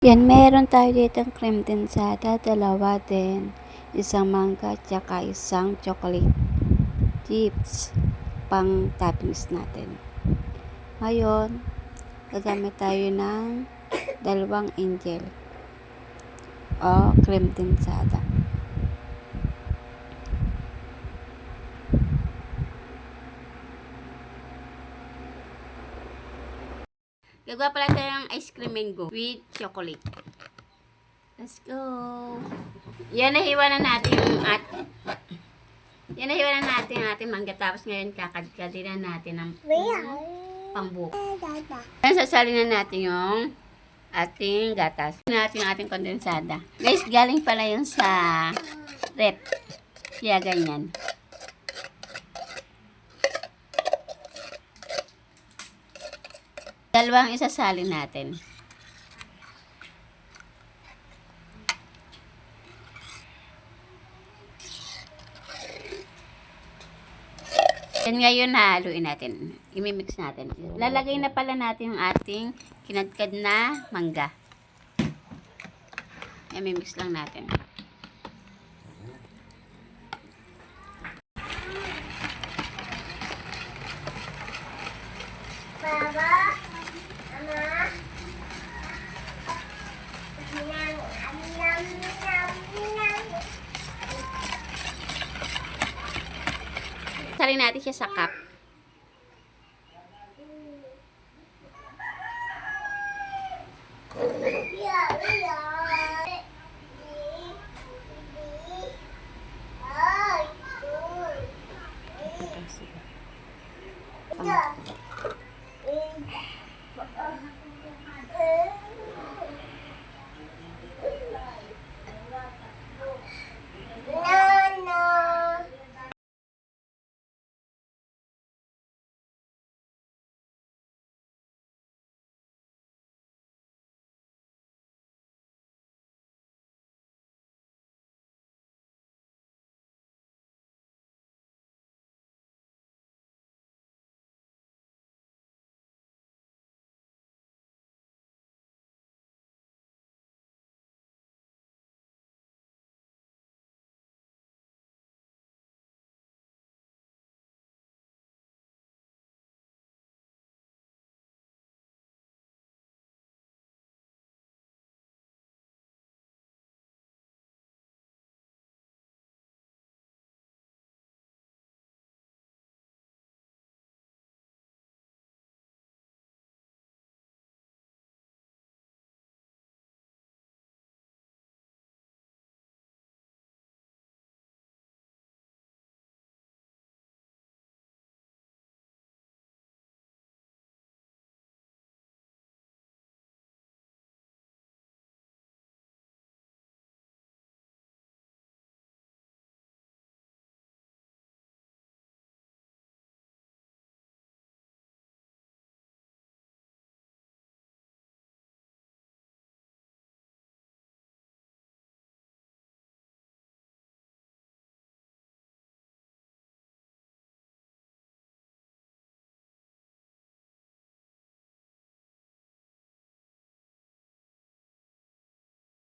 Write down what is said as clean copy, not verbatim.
Yan, meron tayo ditong cream densada, dalawa din. Isang mangga, tsaka isang chocolate chips pang toppings natin. Ngayon, gagamit tayo ng dalawang angel o cream densada. Gagawa pala tayo ng ice cream mango with chocolate. Let's go! Yan, nahiwa na natin yung ating mangga. Tapos ngayon, kakadkadin na natin ang pangbuko. Yan, sasalin na natin yung ating gatas. Natin yung ating kondensada. Guys, galing pala yun sa rep. Kaya ganyan. Dalawang isasalin natin. Yan ngayon, haluin natin. Imimix natin. Lalagay na pala natin yung ating kinadkad na mangga. Imimix lang natin. Baba, Salin natin siya sa cup.